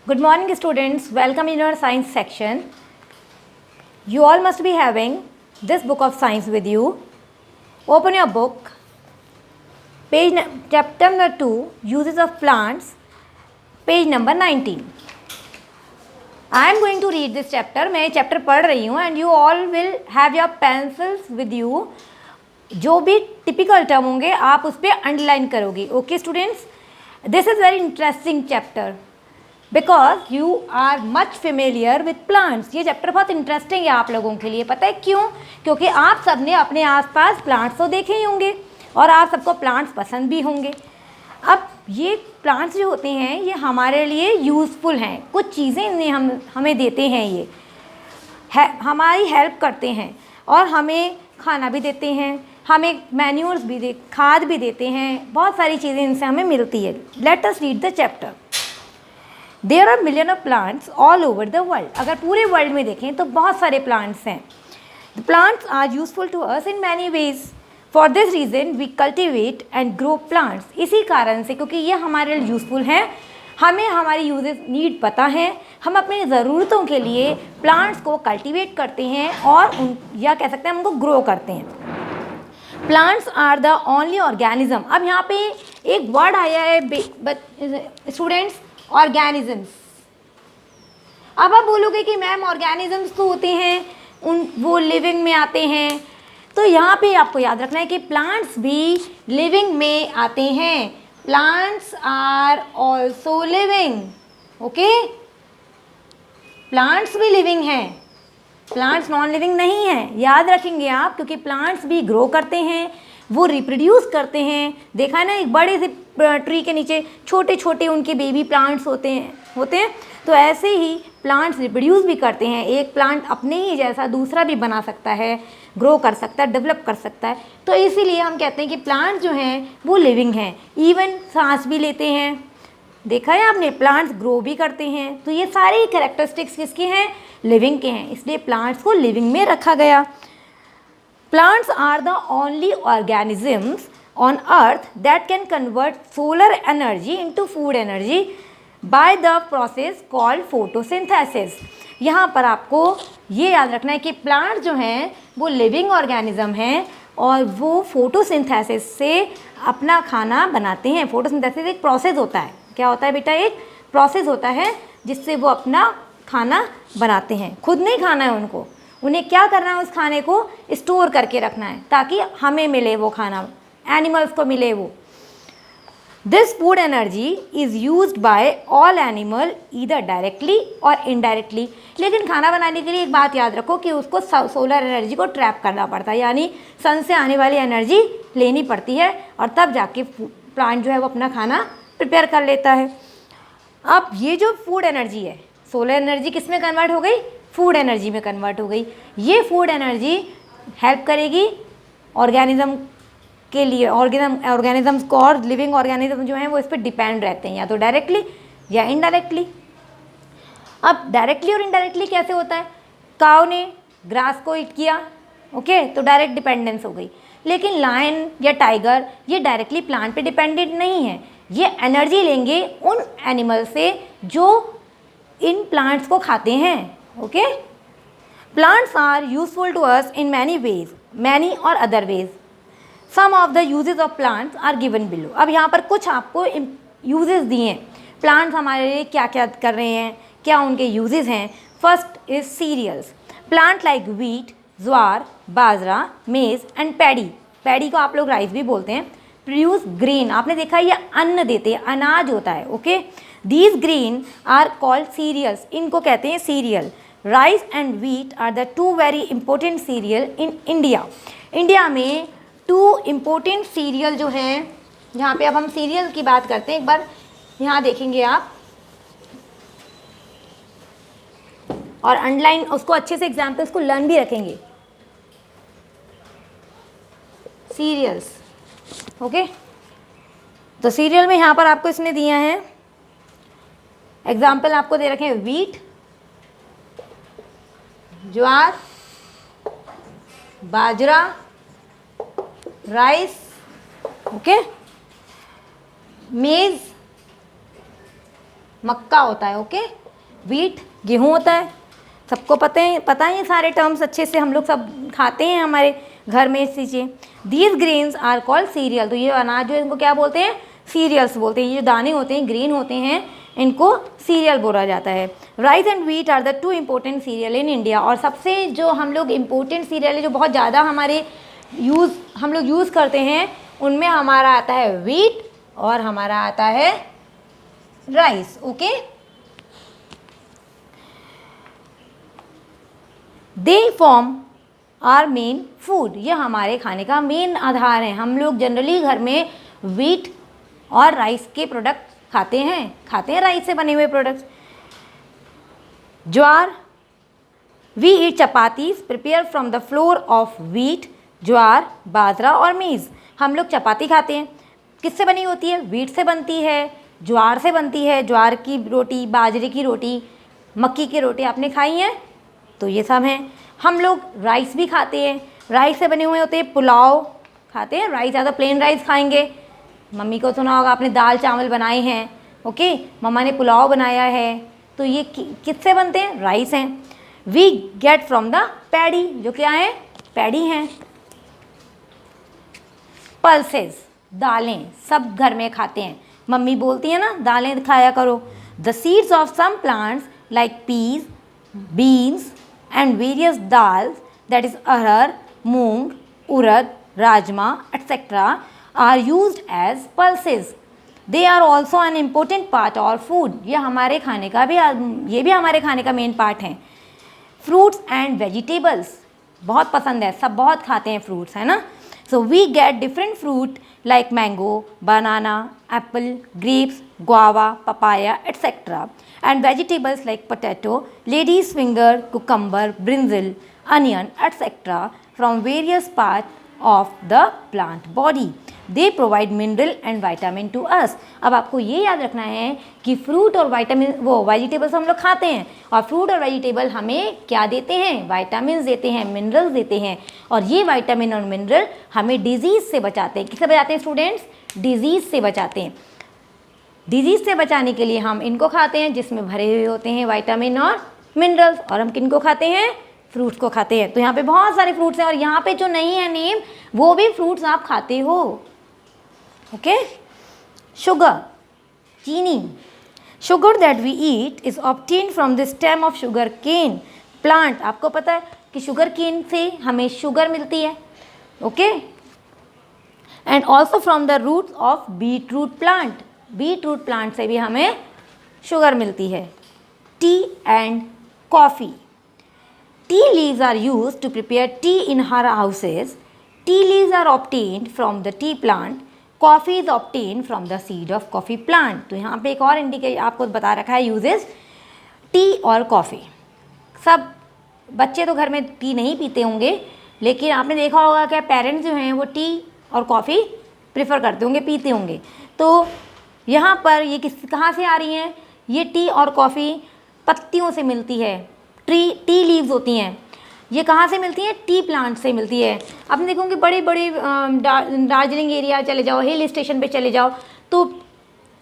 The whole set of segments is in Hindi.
Good morning, students. Welcome in your science section. You all must be having this book of science with you. Open your book. Chapter number 2, Uses of Plants, page number 19. I am going to read this chapter. मैं चैप्टर पढ़ रही हूँ and you all will have your pencils with you. जो भी टिपिकल टर्म होंगे आप उस पर अंडरलाइन करोगे. Okay students, this is very interesting chapter because you are much familiar with plants. ये चैप्टर बहुत इंटरेस्टिंग है आप लोगों के लिए. पता है क्यों? क्योंकि आप सब ने अपने आसपास प्लांट्स तो देखे ही होंगे और आप सबको प्लांट्स पसंद भी होंगे. अब ये प्लांट्स जो होते हैं ये हमारे लिए यूज़फुल हैं. कुछ चीज़ें इन्हें हमें देते हैं. ये हमारी हेल्प करते हैं और हमें खाना भी देते हैं, हमें मैन्योर्स भी खाद भी देते हैं. बहुत सारी चीज़ें इनसे हमें मिलती है. Let us read the chapter. There are million of plants all over the world. अगर पूरे वर्ल्ड में देखें तो बहुत सारे प्लांट्स हैं. The plants are useful to us in many ways. For this reason we cultivate and grow plants. इसी कारण से, क्योंकि ये हमारे लिए यूज़फुल हैं, हमें हमारी यूजेस नीड पता है, हम अपनी ज़रूरतों के लिए प्लांट्स को कल्टिवेट करते हैं और या कह सकते हैं उनको ग्रो करते हैं. Plants are the only organism. अब यहाँ पे एक वर्ड आया है स्टूडेंट्स, ऑर्गेनिजम्स. अब आप बोलोगे कि मैम ऑर्गेनिजम्स तो होते हैं वो लिविंग में आते हैं. तो यहाँ पे आपको याद रखना है कि प्लांट्स भी लिविंग में आते हैं. Plants are also living. Okay, plants भी लिविंग हैं, प्लांट्स नॉन लिविंग नहीं है. याद रखेंगे आप, क्योंकि प्लांट्स भी ग्रो करते हैं, वो रिप्रोड्यूस करते हैं. देखा है ना, एक बड़े से ट्री के नीचे छोटे छोटे उनके बेबी प्लांट्स होते हैं. तो ऐसे ही प्लांट्स रिप्रोड्यूस भी करते हैं. एक प्लांट अपने ही जैसा दूसरा भी बना सकता है, ग्रो कर सकता है, डेवलप कर सकता है. तो इसीलिए हम कहते हैं कि प्लांट्स जो हैं वो लिविंग हैं. इवन सांस भी लेते हैं. देखा है आपने, प्लांट्स ग्रो भी करते हैं. तो ये सारे कैरेक्टरिस्टिक्स किसके हैं? लिविंग के हैं. इसलिए प्लांट्स को लिविंग में रखा गया. Plants are the only organisms on earth that can convert solar energy into food energy by the process called photosynthesis. यहाँ पर आपको ये याद रखना है कि प्लांट जो हैं वो लिविंग ऑर्गेनिज्म हैं और वो फोटोसिंथेसिस से अपना खाना बनाते हैं. फोटोसिंथेसिस एक प्रोसेस होता है. क्या होता है बेटा? एक प्रोसेस होता है जिससे वो अपना खाना बनाते हैं. खुद नहीं खाना है उनको, उन्हें क्या करना है? उस खाने को स्टोर करके रखना है ताकि हमें मिले वो खाना, एनिमल्स को मिले वो. This food energy is used by all animal either directly और इनडायरेक्टली. लेकिन खाना बनाने के लिए एक बात याद रखो कि उसको सोलर एनर्जी को ट्रैप करना पड़ता है, यानी सन से आने वाली एनर्जी लेनी पड़ती है और तब जाके प्लांट जो है वो अपना खाना प्रिपेयर कर लेता है. अब ये जो फूड एनर्जी है, सोलर एनर्जी किस में कन्वर्ट हो गई? फूड एनर्जी में कन्वर्ट हो गई. ये फूड एनर्जी हेल्प करेगी ऑर्गेनिज्म के लिए. ऑर्गेनिजम्स को, और लिविंग ऑर्गेनिज्म जो हैं वो इस पर डिपेंड रहते हैं, या तो डायरेक्टली या इनडायरेक्टली. अब डायरेक्टली और इनडायरेक्टली कैसे होता है? काऊ ने ग्रास को ईट किया, ओके, तो डायरेक्ट डिपेंडेंस हो गई. लेकिन लायन या टाइगर ये डायरेक्टली प्लांट पे डिपेंडेंट नहीं है. ये एनर्जी लेंगे उन एनिमल से जो इन प्लांट्स को खाते हैं. Okay, plants are useful to us in many ways, many और other ways. Some of the uses of plants are given below. अब यहाँ पर कुछ आपको यूजेस दिए हैं. प्लांट्स हमारे लिए क्या क्या कर रहे हैं, क्या उनके यूजेस हैं. First is cereals. Plant like wheat, jowar, bajra, maize and paddy. Paddy को आप लोग राइस भी बोलते हैं. Produce grain. आपने देखा ये अन्न देते हैं, अनाज होता है. Okay, these grain are called cereals. इनको कहते हैं cereal. Rice and wheat are the two very important cereal in India. India में टू इम्पोर्टेंट सीरियल जो हैं, यहाँ पे अब हम सीरियल की बात करते हैं. एक बार यहाँ देखेंगे आप और अंडरलाइन उसको अच्छे से एग्जाम्पल्स को लर्न भी रखेंगे. Serials, okay. तो सीरियल में यहाँ पर आपको इसने दिया है एग्जाम्पल, आपको दे रखे हैं व्हीट, ज्वार, बाजरा, राइस, ओके, मेज, मक्का होता है, ओके। व्हीट गेहूँ होता है, सबको पता है ये सारे टर्म्स अच्छे से, हम लोग सब खाते हैं हमारे घर में चीज़ें। These grains are called cereal, तो ये अनाज जो है इनको क्या बोलते हैं, सीरियल्स बोलते हैं। ये जो दाने होते हैं, ग्रेन होते हैं, इनको सीरियल बोला जाता है। Rice and wheat are the 2 important cereal in India, और सबसे जो हम लोग इम्पोर्टेंट सीरियल है जो बहुत ज़्यादा हम लोग यूज़ करते हैं, उनमें हमारा आता है व्हीट और हमारा आता है rice, okay. They form our main food, ये हमारे खाने का मेन आधार है। हम लोग जनरली घर में व्हीट और राइस के प्रोडक्ट खाते हैं राइस से बने हुए products. Jowar, we eat chapatis prepare from the flour of wheat, jowar, bajra और मेज़। हम लोग चपाती खाते हैं, किससे बनी होती है, व्हीट से बनती है, ज्वार से बनती है, ज्वार की रोटी, बाजरे की रोटी, मक्की की रोटी आपने खाई हैं, तो ये सब हैं। हम लोग राइस भी खाते हैं, राइस से बने हुए होते हैं, पुलाव खाते हैं, राइस ज़्यादा प्लेन राइस खाएंगे। मम्मी को सुना होगा आपने, दाल चावल बनाए हैं, ओके, मम्मा ने पुलाव बनाया है, तो ये किससे बनते हैं, राइस हैं। We get from the paddy, जो क्या है, पैडी हैं। पल्सेस, दालें सब घर में खाते हैं, मम्मी बोलती है ना दालें खाया करो। The seeds of some plants like peas, beans and various dals, that is arhar, moong, urad, rajma etcetera are used as pulses. They are also an important part our food, ये हमारे खाने का भी, ये भी हमारे खाने का मेन पार्ट है। फ्रूट्स एंड वेजिटेबल्स बहुत पसंद है, सब बहुत खाते हैं फ्रूट्स, है ना। So we get different fruit like mango, banana, apple, grapes, guava, papaya, etc. And vegetables like potato, lady's finger, cucumber, brinjal, onion, etc. from various parts of the plant body. They provide mineral and vitamin to us. अब आपको ये याद रखना है कि फ्रूट और वेजिटेबल्स हम लोग खाते हैं, और फ्रूट और वेजिटेबल हमें क्या देते हैं, वाइटामिन देते हैं, मिनरल्स देते हैं, और ये वाइटामिन और मिनरल हमें डिजीज़ से बचाते हैं। किससे बचाते हैं स्टूडेंट्स, डिजीज़ से बचाते हैं। डिजीज़ से बचाने के लिए हम इनको खाते हैं जिसमें भरे हुए होते हैं विटामिन और मिनरल्स, और हम किनको खाते हैं, फ्रूट्स को खाते हैं। तो यहाँ पे बहुत सारे फ्रूट्स हैं, और यहाँ पे जो नहीं है नेम, वो भी फ्रूट्स आप खाते हो, ओके। शुगर, चीनी, sugar that we eat is obtained from the stem of sugar cane plant. आपको पता है कि शुगर केन से हमें शुगर मिलती है, okay. And also from the roots of beet root plant, beet root plant से भी हमें शुगर मिलती है। Tea and coffee, tea leaves are used to prepare tea in our houses. Tea leaves are obtained from the tea plant. Coffee is obtained from the seed of coffee plant. तो यहाँ पे एक और इंडिकेट आपको बता रखा है यूजेस, टी और कॉफ़ी। सब बच्चे तो घर में टी नहीं पीते होंगे, लेकिन आपने देखा होगा कि पेरेंट्स जो हैं वो टी और कॉफ़ी प्रेफर करते होंगे, पीते होंगे। तो यहाँ पर ये कहाँ से आ रही हैं, ये टी और कॉफ़ी पत्तियों से मिलती है, टी लीव्स होती हैं, ये कहाँ से मिलती हैं, टी प्लांट से मिलती है। आपने देखोगे बड़े बड़े दार्जिलिंग एरिया चले जाओ, हिल स्टेशन पे चले जाओ, तो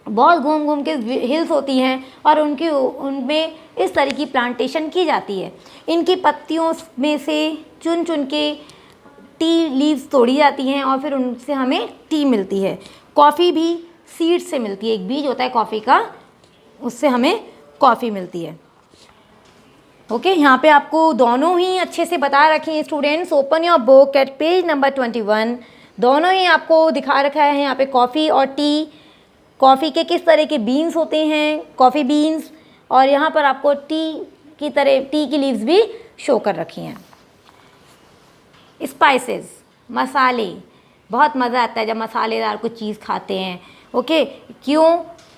बहुत घूम घूम के हिल्स होती हैं, और उनमें इस तरह की प्लांटेशन की जाती है। इनकी पत्तियों में से चुन चुन के टी लीव्स तोड़ी जाती हैं, और फिर उनसे हमें टी मिलती है। कॉफ़ी भी सीड से मिलती है, एक बीज होता है कॉफ़ी का, उससे हमें कॉफ़ी मिलती है, ओके। यहाँ पे आपको दोनों ही अच्छे से बता रखे हैं students. Open your book at page number 21, दोनों ही आपको दिखा रखा है यहाँ पे कॉफ़ी और टी। कॉफ़ी के किस तरह के बीन्स होते हैं, कॉफ़ी बीन्स, और यहाँ पर आपको टी की लीव्स भी शो कर रखी हैं। स्पाइसेस, मसाले, बहुत मज़ा आता है जब मसालेदार कुछ चीज़ खाते हैं, ओके।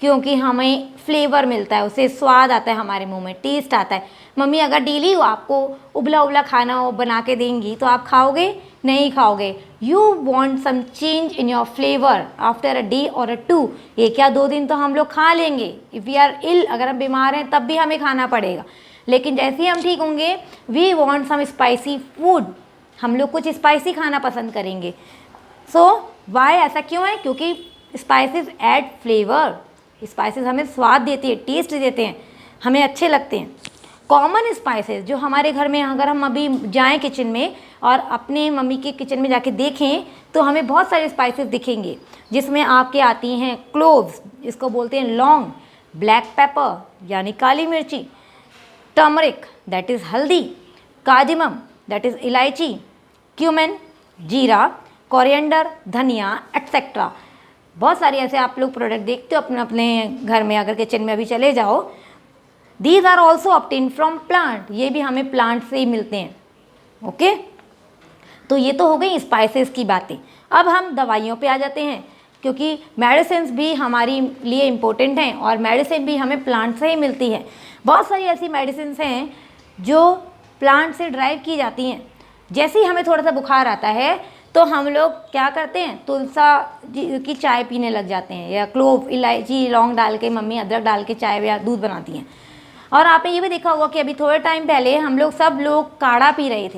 क्योंकि हमें फ्लेवर मिलता है, उससे स्वाद आता है हमारे मुंह में, टेस्ट आता है। मम्मी अगर डेली आपको उबला उबला खाना बना के देंगी तो आप खाओगे, नहीं खाओगे। You want some change in your flavour after a day or a 2, ये क्या 2 दिन तो हम लोग खा लेंगे, इफ़ वी आर इल, अगर हम बीमार हैं तब भी हमें खाना पड़ेगा, लेकिन जैसे ही हम ठीक होंगे, we want some spicy food, हम लोग कुछ स्पाइसी खाना पसंद करेंगे। सो वाई, ऐसा क्यों है, क्योंकि स्पाइसेस ऐड फ्लेवर, स्पाइसेस हमें स्वाद देती है, टेस्ट देते हैं, हमें अच्छे लगते हैं। कॉमन स्पाइसेस जो हमारे घर में, अगर हम अभी जाएं किचन में और अपने मम्मी के किचन में जाके देखें तो हमें बहुत सारे स्पाइसेस दिखेंगे, जिसमें आपके आती हैं क्लोव्स, इसको बोलते हैं लौंग, ब्लैक पेपर यानी काली मिर्ची, टर्मरिक दैट इज़ हल्दी, कार्डिमम दैट इज़ इलायची, क्यूमेन जीरा, कोरिएंडर धनिया एटसेट्रा। बहुत सारे ऐसे आप लोग प्रोडक्ट देखते हो अपने अपने घर में, अगर किचन में अभी चले जाओ। These are also obtain from plant, ये भी हमें प्लांट से ही मिलते हैं। ओके, तो ये तो हो गई स्पाइसेस की बातें। अब हम दवाइयों पे आ जाते हैं, क्योंकि मेडिसिन भी हमारी लिए इम्पोर्टेंट हैं और मेडिसिन भी हमें प्लांट से ही मिलती है। बहुत सारी ऐसी मेडिसिन हैं जो प्लांट से ड्राइव की जाती हैं। जैसे ही हमें थोड़ा सा बुखार आता है तो हम लोग क्या करते हैं, तुलसा की चाय पीने लग जाते हैं, या क्लोव, इलायची, लौंग डाल के, मम्मी अदरक डाल के चाय या दूध बनाती हैं। और आपने ये भी देखा होगा कि अभी थोड़े टाइम पहले हम लोग सब लोग काढ़ा पी रहे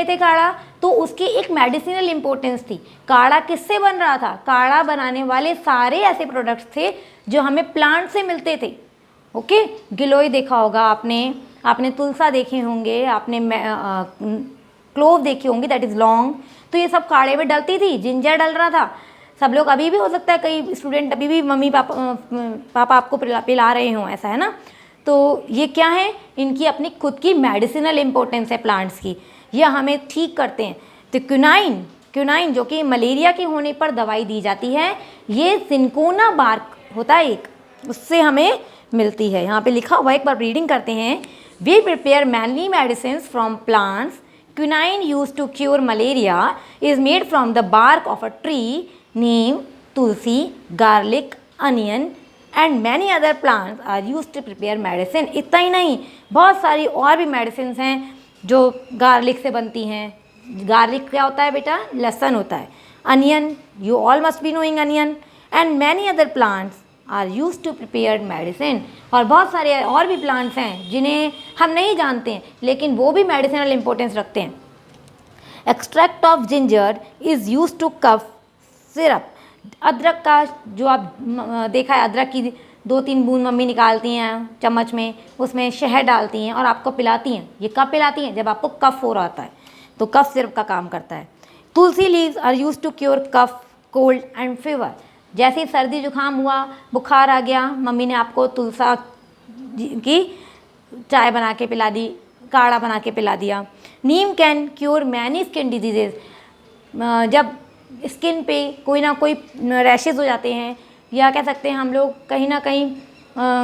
थे काढ़ा, तो उसकी एक मेडिसिनल इम्पोर्टेंस थी। काढ़ा किससे बन रहा था? काढ़ा बनाने वाले सारे ऐसे प्रोडक्ट्स थे जो हमें प्लांट से मिलते थे। ओके, गिलोय देखा होगा आपने तुलसा देखे होंगे, आपने क्लोव देखे होंगे दैट इज़ लौंग, तो ये सब काढ़े में डलती थी। जिंजर डल रहा था। सब लोग अभी भी हो सकता है कई स्टूडेंट अभी भी मम्मी पापा आपको पिला रहे हों, ऐसा है ना। तो ये क्या है, इनकी अपनी खुद की मेडिसिनल इम्पोर्टेंस है प्लांट्स की, यह हमें ठीक करते हैं। तो क्यूनाइन जो कि मलेरिया के होने पर दवाई दी जाती है, ये सिंकोना बार्क होता है एक, उससे हमें मिलती है। यहाँ पे लिखा हुआ, एक बार रीडिंग करते हैं। We prepare mainly medicine from plants. Quinine used to cure malaria is made from the bark of a tree, neem, tulsi, garlic, onion and many other plants are used to prepare medicine। इतना ही नहीं, बहुत सारी और भी मेडिसिन हैं जो गार्लिक से बनती हैं। गार्लिक क्या होता है बेटा? लहसुन होता है। Onion, you all must be knowing onion, and many other plants are use to prepare medicine. और बहुत सारे और भी प्लांट्स हैं जिन्हें हम नहीं जानते हैं, लेकिन वो भी मेडिसिनल इम्पोर्टेंस रखते हैं। Extract of ginger is use to cough syrup. अदरक का जो आप देखा है, अदरक की 2-3 बूंद मम्मी निकालती हैं चम्मच में, उसमें शहद डालती हैं और आपको पिलाती हैं। ये कब पिलाती हैं? जब आपको कफ हो रहा है, तो कफ सिरप का काम करता है। Tulsi leaves are use to cure cough, cold and fever. जैसे ही सर्दी जुकाम हुआ, बुखार आ गया, मम्मी ने आपको तुलसा की चाय बना के पिला दी, काढ़ा बना के पिला दिया। Neem can cure many skin diseases. जब स्किन पे कोई ना कोई रैशेज़ हो जाते हैं, या कह सकते हैं हम लोग कहीं ना कहीं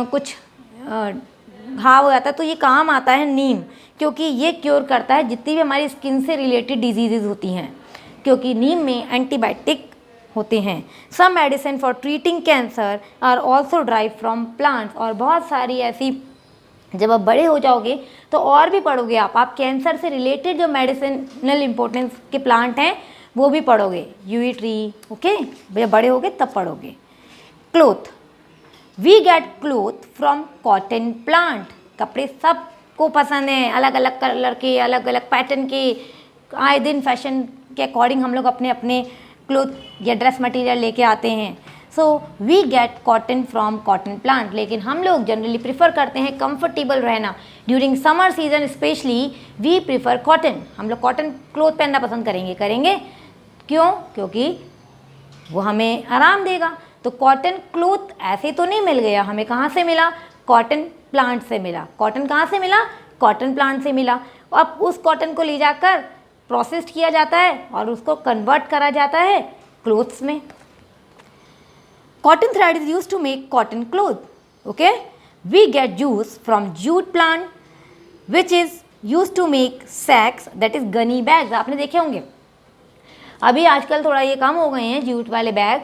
कुछ घाव हो जाता है, तो ये काम आता है नीम, क्योंकि ये क्योर करता है जितनी भी हमारी स्किन से रिलेटेड डिजीजेज होती हैं, क्योंकि नीम में एंटीबायोटिक होते हैं। Some medicine for treating cancer are also derived from plants. और बहुत सारी ऐसी, जब आप बड़े हो जाओगे तो और भी पढ़ोगे आप कैंसर से रिलेटेड जो मेडिसिनल इम्पोर्टेंस के प्लांट हैं वो भी पढ़ोगे, यूई ट्री। ओके, जब बड़े होगे तब पढ़ोगे। Cloth, we get cloth from cotton plant. कपड़े सबको पसंद हैं, अलग अलग कलर के, अलग अलग पैटर्न के। आए दिन फैशन के अकॉर्डिंग हम लोग अपने अपने क्लोथ या ड्रेस मटेरियल लेके आते हैं। So we get cotton from cotton plant. लेकिन हम लोग जनरली प्रिफर करते हैं कंफर्टेबल रहना। During summer season specially we prefer cotton. हम लोग कॉटन क्लोथ पहनना पसंद करेंगे। क्यों? क्योंकि वो हमें आराम देगा। तो कॉटन क्लोथ ऐसे तो नहीं मिल गया, हमें कहाँ से मिला? कॉटन प्लांट से मिला। कॉटन कहाँ से मिला? कॉटन प्लांट से मिला। अब उस कॉटन को ले जाकर प्रोसेस्ड किया जाता है और उसको कन्वर्ट करा जाता है क्लोथ्स में। Cotton thread is use to make cotton cloth. Okay, we get juice from jute plant which is use to make sacks that is gunny bags. आपने देखे होंगे, अभी आजकल थोड़ा ये कम हो गए हैं जूट वाले बैग।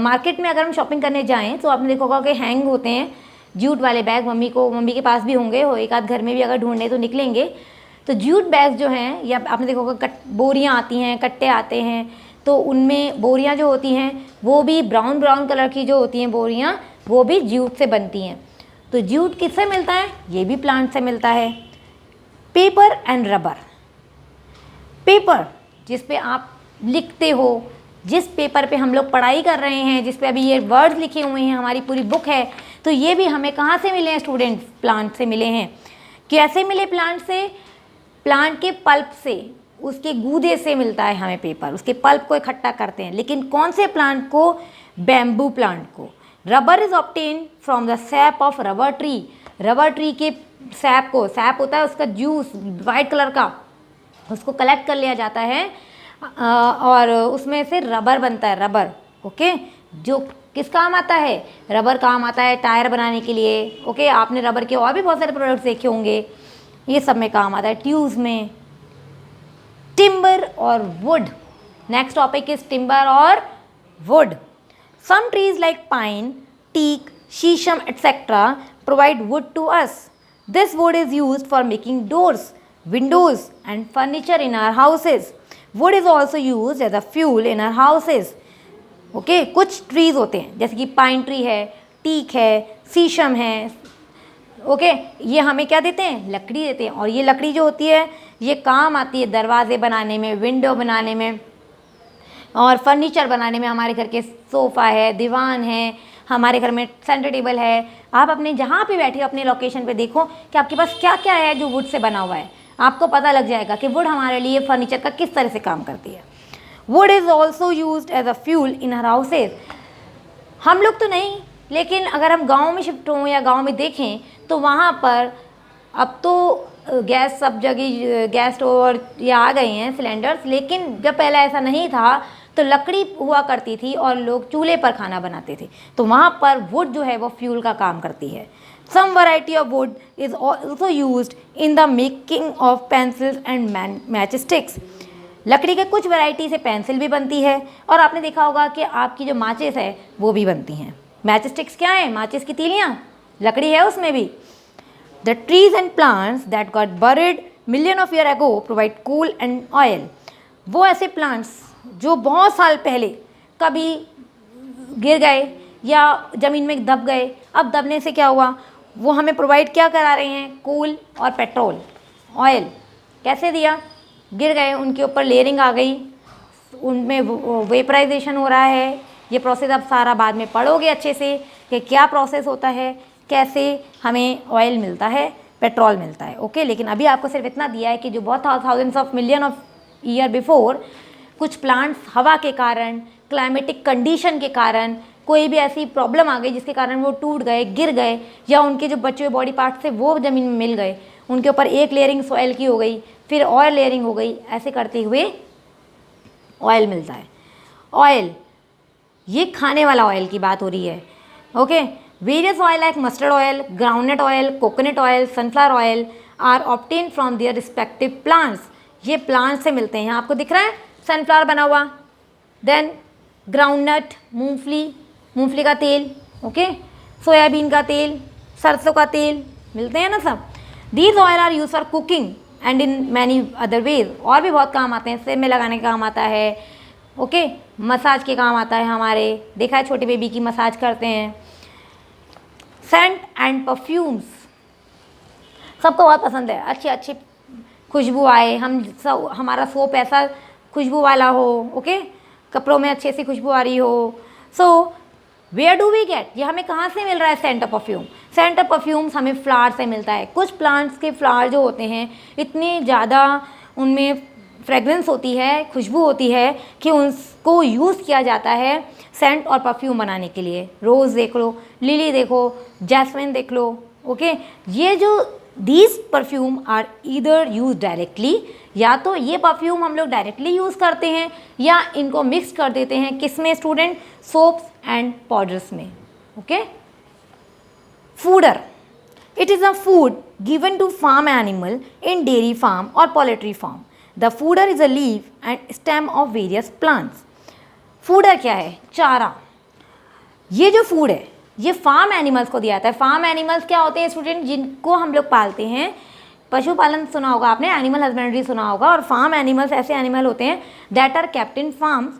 मार्केट में अगर हम शॉपिंग करने जाएं तो आपने देखा होगा कि हैंग होते हैं जूट वाले बैग। मम्मी के पास भी होंगे, हो एक आध घर में भी अगर ढूंढने तो निकलेंगे। तो जूट बैग जो हैं, या आपने देखा होगा बोरियां आती हैं, कट्टे आते हैं, तो उनमें बोरियां जो होती हैं वो भी ब्राउन कलर की जो होती हैं बोरियां, वो भी जूट से बनती हैं। तो जूट किससे मिलता है? ये भी प्लांट से मिलता है। Paper and rubber. पेपर जिस पे आप लिखते हो, जिस पेपर पे हम लोग पढ़ाई कर रहे हैं, जिस पे अभी ये वर्ड्स लिखे हुए हैं, हमारी पूरी बुक है, तो ये भी हमें कहाँ से मिले हैं स्टूडेंट्स? प्लांट से मिले हैं। कैसे मिले प्लांट से? प्लांट के पल्प से, उसके गूदे से मिलता है हमें पेपर, उसके पल्प को इकट्ठा करते हैं। लेकिन कौन से प्लांट को? बैम्बू प्लांट को। Rubber is obtain from the SAP of rubber tree. Rubber tree के सैप को, सैप होता है उसका जूस वाइट कलर का, उसको कलेक्ट कर लिया जाता है और उसमें से रबर बनता है, रबर। ओके, जो किस काम आता है? रबर काम आता है टायर बनाने के लिए। ओके, आपने रबर के और भी बहुत सारे प्रोडक्ट्स देखे होंगे, ये सब में काम आता है, ट्यूब्स में। टिम्बर और wood, next topic is timber और wood. Some trees like pine, teak, sheesham etc. provide wood to us. This wood is used for making doors, windows and furniture in our houses. Wood is also used as a fuel in our houses. Okay, कुछ ट्रीज होते हैं जैसे कि पाइन ट्री है, टीक है, शीशम है। ओके, ये हमें क्या देते हैं? लकड़ी देते हैं। और ये लकड़ी जो होती है ये काम आती है दरवाजे बनाने में, विंडो बनाने में और फर्नीचर बनाने में। हमारे घर के सोफ़ा है, दीवान है, हमारे घर में सेंटर टेबल है। आप अपने जहाँ पे बैठे हो अपने लोकेशन पे देखो कि आपके पास क्या क्या है जो वुड से बना हुआ है, आपको पता लग जाएगा कि वुड हमारे लिए फर्नीचर का किस तरह से काम करती है। Wood is also used as a fuel in our houses. हम लोग तो नहीं, लेकिन अगर हम गाँव में शिफ्ट हों या गाँव में देखें तो वहाँ पर अब तो गैस सब जगह, गैस स्टोव और ये आ गए हैं सिलेंडर्स, लेकिन जब पहले ऐसा नहीं था तो लकड़ी हुआ करती थी और लोग चूल्हे पर खाना बनाते थे, तो वहाँ पर वुड जो है वो फ्यूल का काम करती है। Some variety of wood is also used in the making of pencils and matchsticks. लकड़ी के कुछ वैरायटी से पेंसिल भी बनती है और आपने देखा होगा कि आपकी जो माचिस है वो भी बनती हैं। मैच स्टिक्स क्या है? माचिस की तीलियाँ, लकड़ी है उसमें भी। The trees and plants that got buried million of year ago provide coal and oil. वो ऐसे प्लांट्स जो बहुत साल पहले कभी गिर गए या ज़मीन में दब गए, अब दबने से क्या हुआ, वो हमें प्रोवाइड क्या करा रहे हैं? कोल और पेट्रोल, ऑयल। कैसे दिया? गिर गए, उनके ऊपर लेयरिंग आ गई, उनमें वेपराइजेशन हो रहा है। ये प्रोसेस अब सारा बाद में पढ़ोगे अच्छे से कि क्या प्रोसेस होता है, कैसे हमें ऑयल मिलता है, पेट्रोल मिलता है। ओके, लेकिन अभी आपको सिर्फ इतना दिया है कि जो बहुत thousands of million of year before कुछ प्लांट्स हवा के कारण, क्लाइमेटिक कंडीशन के कारण, कोई भी ऐसी प्रॉब्लम आ गई जिसके कारण वो टूट गए, गिर गए, या उनके जो बचे हुए बॉडी पार्ट थे वो ज़मीन में मिल गए, उनके ऊपर एक लेयरिंग सॉइल की हो गई, फिर और लेयरिंग हो गई, ऐसे करते हुए ऑयल मिलता है। ऑयल, ये खाने वाला ऑयल की बात हो रही है। Okay, various oil like mustard oil, groundnut oil, coconut oil, sunflower oil are obtain from their respective plants. ये प्लांट से मिलते हैं। यहाँ आपको दिख रहा है सनफ्लावर बना हुआ, देन ग्राउंडनट, मूंगफली का तेल, ओके, सोयाबीन का तेल, सरसों का तेल, मिलते हैं ना सब। These oil are use for cooking and in many other ways. और भी बहुत काम आते हैं, सिर में लगाने का काम आता है, ओके, मसाज के काम आता है हमारे, देखा है छोटे बेबी की मसाज करते हैं। सेंट एंड परफ्यूम्स सबको बहुत पसंद है, अच्छी अच्छी खुशबू आए, हम सब, हमारा सोप ऐसा खुशबू वाला हो, ओके, कपड़ों में अच्छे से खुशबू आ रही हो। So where do we get, ये हमें कहाँ से मिल रहा है scent of perfume? Scent of perfumes हमें फ्लावर से मिलता है। कुछ प्लांट्स के फ्लावर जो होते हैं इतनी ज़्यादा उनमें फ्रेगरेंस होती है, खुशबू होती है कि उसको यूज़ किया जाता है सेंट और परफ्यूम बनाने के लिए। रोज़ देख लो, लिली देखो, जैस्मिन देख लो, ओके। ये जो these perfume are either use directly, या तो ये परफ्यूम हम लोग डायरेक्टली यूज़ करते हैं या इनको मिक्स कर देते हैं किसमें स्टूडेंट? सोप्स एंड पाउडर्स में, okay. Fodder, it is a food given to farm animal in dairy farm और poultry farm. The fodder is a leaf and stem of various plants. Fodder क्या है? चारा। ये जो फूड है ये फार्म एनिमल्स को दिया जाता है। फार्म एनिमल्स क्या होते हैं स्टूडेंट? जिनको हम लोग पालते हैं। पशुपालन सुना होगा आपने, एनिमल हस्बेंड्री सुना होगा। और फार्म एनिमल्स ऐसे एनिमल होते हैं that are kept in farms,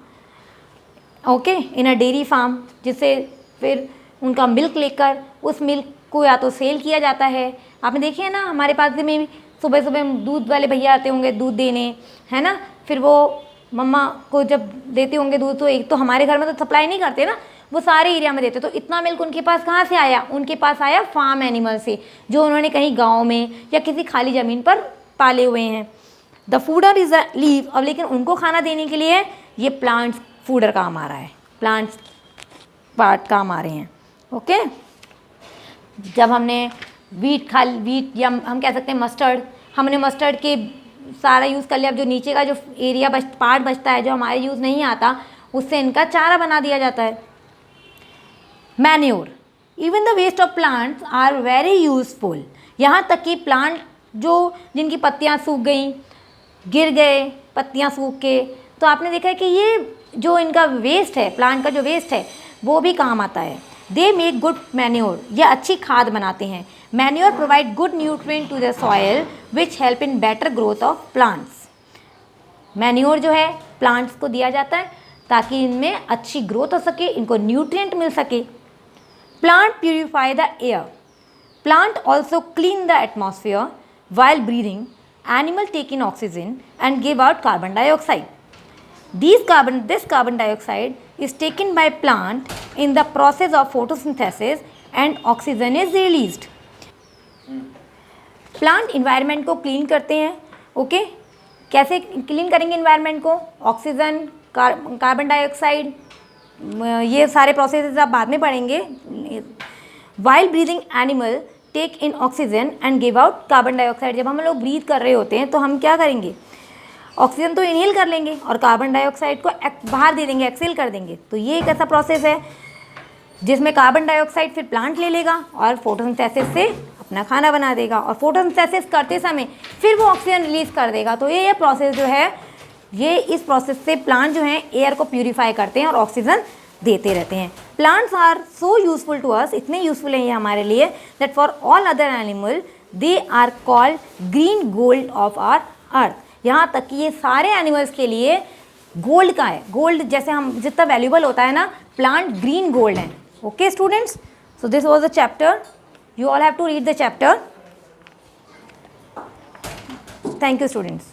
okay, in a dairy farm, जिससे फिर उनका मिल्क लेकर उस मिल्क को या तो सेल किया जाता है। आपने देखे है ना, हमारे पास में भी सुबह सुबह दूध वाले भैया आते होंगे दूध देने, है ना, फिर वो मम्मा को जब देते होंगे दूध तो एक तो हमारे घर में तो सप्लाई नहीं करते ना, वो सारे एरिया में देते। तो इतना मिल्क उनके पास कहाँ से आया? उनके पास आया फार्म एनिमल से, जो उन्होंने कहीं गाँव में या किसी खाली ज़मीन पर पाले हुए हैं। The fodder is a leave. अब लेकिन उनको खाना देने के लिए ये प्लांट्स फूडर काम आ रहा है, प्लांट्स पार्ट काम आ रहे हैं। ओके, जब हमने वीट या हम कह सकते हैं मस्टर्ड, हमने मस्टर्ड के सारा यूज़ कर लिया। अब जो नीचे का जो एरिया पार्ट बचता है जो हमारे यूज़ नहीं आता, उससे इनका चारा बना दिया जाता है। Manure, even the waste of plants are very useful. यहाँ तक कि प्लांट जिनकी पत्तियाँ सूख गई, गिर गए पत्तियाँ सूख के, तो आपने देखा है कि ये जो इनका वेस्ट है, प्लांट का जो वेस्ट है, वो भी काम आता है। दे मेक गुड मैन्योर, ये अच्छी खाद बनाते हैं। Manure provide good nutrient to the soil which help in better growth of plants. Manure जो है प्लांट्स को दिया जाता है ताकि इनमें अच्छी ग्रोथ हो सके, इनको न्यूट्रिएंट मिल सके। Plant purify the air. Plant also clean the atmosphere while breathing. Animal take in oxygen and give out carbon dioxide. This carbon dioxide is taken by plant in the process of photosynthesis and oxygen is released. Plant environment को क्लीन करते हैं। ओके, कैसे क्लीन करेंगे इन्वायरमेंट को? ऑक्सीजन, कार्बन डाइऑक्साइड, ये सारे प्रोसेस आप बाद में पढ़ेंगे। While breathing animal take in oxygen and give out carbon dioxide. जब हम लोग ब्रीथ कर रहे होते हैं तो हम क्या करेंगे? ऑक्सीजन तो इनहेल कर लेंगे और कार्बन डाइऑक्साइड को बाहर दे देंगे, एक्सहेल कर देंगे। तो ये एक ऐसा प्रोसेस है जिसमें कार्बन डाइऑक्साइड फिर प्लांट ले लेगा और फोटोसिंथेसिस से अपना खाना बना देगा, और फोटोसिंथेसिस करते समय फिर वो ऑक्सीजन रिलीज कर देगा। तो ये प्रोसेस जो है, ये इस प्रोसेस से प्लांट जो है एयर को प्यूरिफाई करते हैं और ऑक्सीजन देते रहते हैं। Plants are so useful to us, इतने यूजफुल हैं ये हमारे लिए, that for all other animal they are called green gold of our earth. यहाँ तक कि ये सारे एनिमल्स के लिए गोल्ड का है। गोल्ड जैसे हम जितना वैल्यूबल होता है ना, प्लांट ग्रीन गोल्ड है। Okay students, so this was the chapter, you all have to read the chapter. Thank you students.